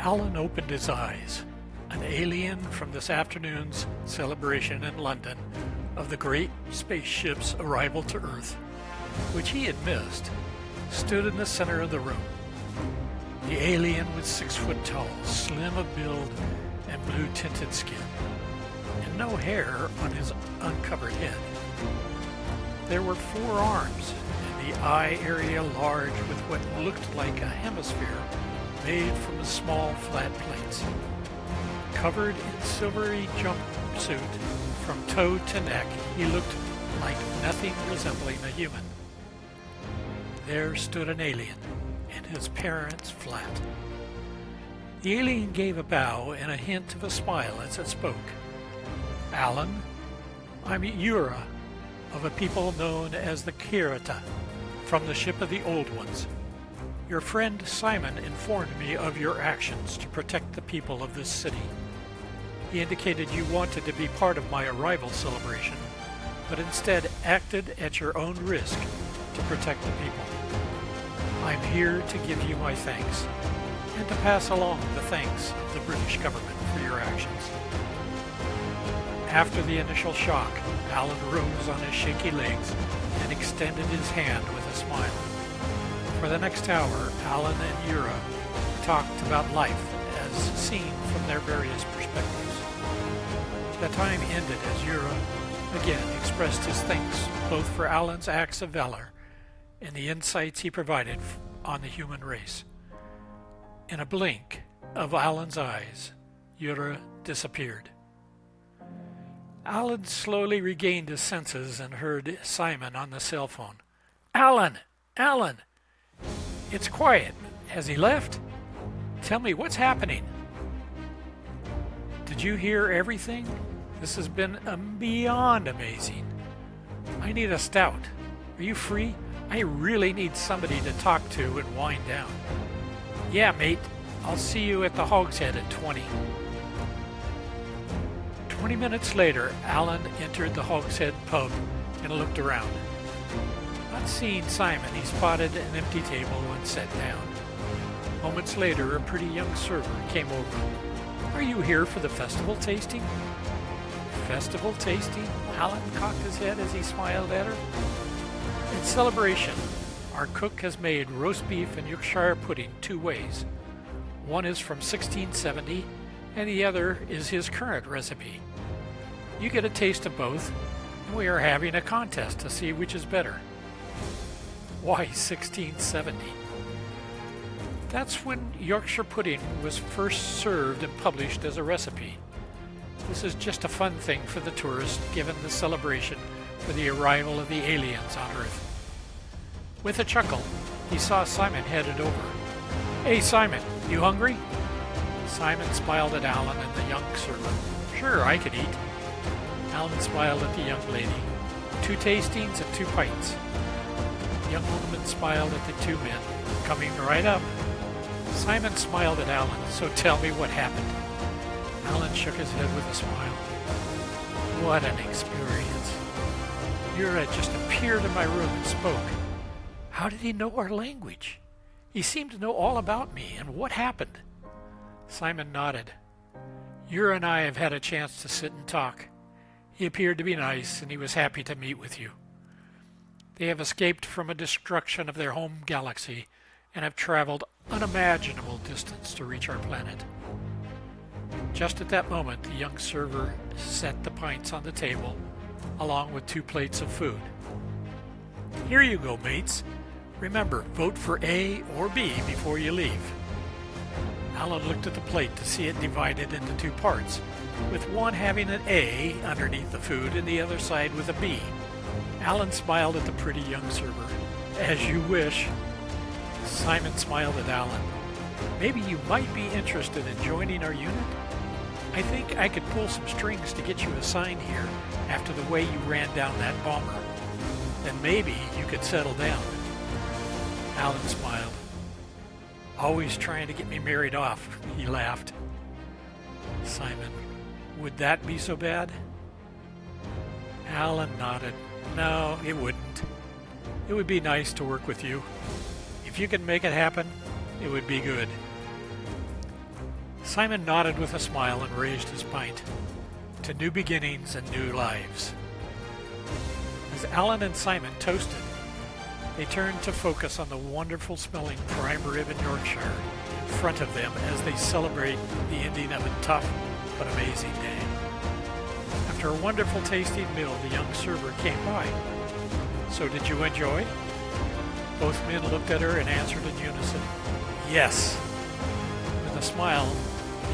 Alan opened his eyes. An alien from this afternoon's celebration in London of the great spaceship's arrival to Earth, which he had missed, stood in the center of the room. The alien was 6 foot tall, slim of build, and blue-tinted skin, and no hair on his uncovered head. There were 4 arms, and the eye area large with what looked like a hemisphere made from small flat plates. Covered in silvery jumpsuit from toe to neck, he looked like nothing resembling a human. There stood an alien, and his parents flat. The alien gave a bow and a hint of a smile as it spoke. Alan, I'm Uera, of a people known as the Kirita, from the ship of the Old Ones. Your friend Simon informed me of your actions to protect the people of this city. He indicated you wanted to be part of my arrival celebration, but instead acted at your own risk to protect the people. I'm here to give you my thanks, and to pass along the thanks of the British government for your actions. After the initial shock, Alan rose on his shaky legs and extended his hand with a smile. For the next hour, Alan and Uera talked about life as seen from their various perspectives. The time ended as Uera again expressed his thanks both for Alan's acts of valor and the insights he provided on the human race. In a blink of Alan's eyes, Uera disappeared. Alan slowly regained his senses and heard Simon on the cell phone. Alan! Alan! It's quiet. Has he left? Tell me, what's happening? Did you hear everything? This has been beyond amazing. I need a stout. Are you free? I really need somebody to talk to and wind down. Yeah, mate. I'll see you at the Hogshead at 20. 20 minutes later, Alan entered the Hogshead pub and looked around. Not seeing Simon, he spotted an empty table and sat down. Moments later, a pretty young server came over. Are you here for the festival tasting? Festival tasting? Alan cocked his head as he smiled at her. In celebration, our cook has made roast beef and Yorkshire pudding 2 ways. One is from 1670, and the other is his current recipe. You get a taste of both, and we are having a contest to see which is better. Why 1670? That's when Yorkshire pudding was first served and published as a recipe. This is just a fun thing for the tourists given the celebration for the arrival of the aliens on Earth. With a chuckle, he saw Simon headed over. Hey Simon, you hungry? Simon smiled at Alan and the young servant. Sure, I could eat. Alan smiled at the young lady. 2 tastings and 2 pints. The young woman smiled at the 2 men. Coming right up. Simon smiled at Alan. So tell me what happened. Alan shook his head with a smile. What an experience. Uera just appeared in my room and spoke. How did he know our language? He seemed to know all about me, and what happened? Simon nodded. Uera and I have had a chance to sit and talk. He appeared to be nice, and he was happy to meet with you. They have escaped from a destruction of their home galaxy and have traveled unimaginable distance to reach our planet. Just at that moment, the young server set the pints on the table, along with 2 plates of food. Here you go, mates. Remember, vote for A or B before you leave. Alan looked at the plate to see it divided into 2 parts, with one having an A underneath the food and the other side with a B. Alan smiled at the pretty young server. As you wish. Simon smiled at Alan. Maybe you might be interested in joining our unit? I think I could pull some strings to get you assigned here after the way you ran down that bomber. Then maybe you could settle down. Alan smiled. Always trying to get me married off, he laughed. Simon, would that be so bad? Alan nodded. No, it wouldn't. It would be nice to work with you. If you can make it happen, it would be good. Simon nodded with a smile and raised his pint. To new beginnings and new lives. As Alan and Simon toasted, they turned to focus on the wonderful smelling prime rib in Yorkshire in front of them as they celebrate the ending of a tough but amazing day. After a wonderful tasting meal, the young server came by. So did you enjoy? Both men looked at her and answered in unison, yes. With a smile,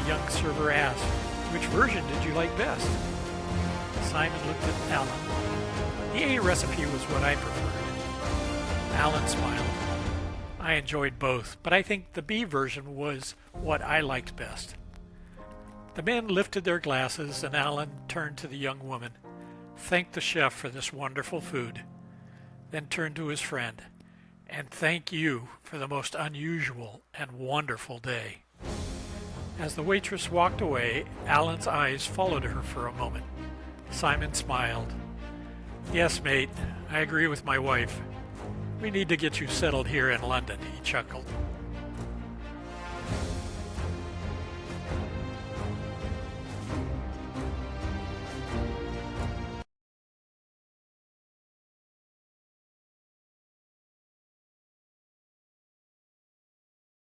the young server asked, which version did you like best? Simon looked at Alan. The A recipe was what I preferred. Alan smiled. I enjoyed both, but I think the B version was what I liked best. The men lifted their glasses and Alan turned to the young woman, thanked the chef for this wonderful food, then turned to his friend, and thank you for the most unusual and wonderful day. As the waitress walked away, Alan's eyes followed her for a moment. Simon smiled. Yes, mate, I agree with my wife. We need to get you settled here in London, he chuckled.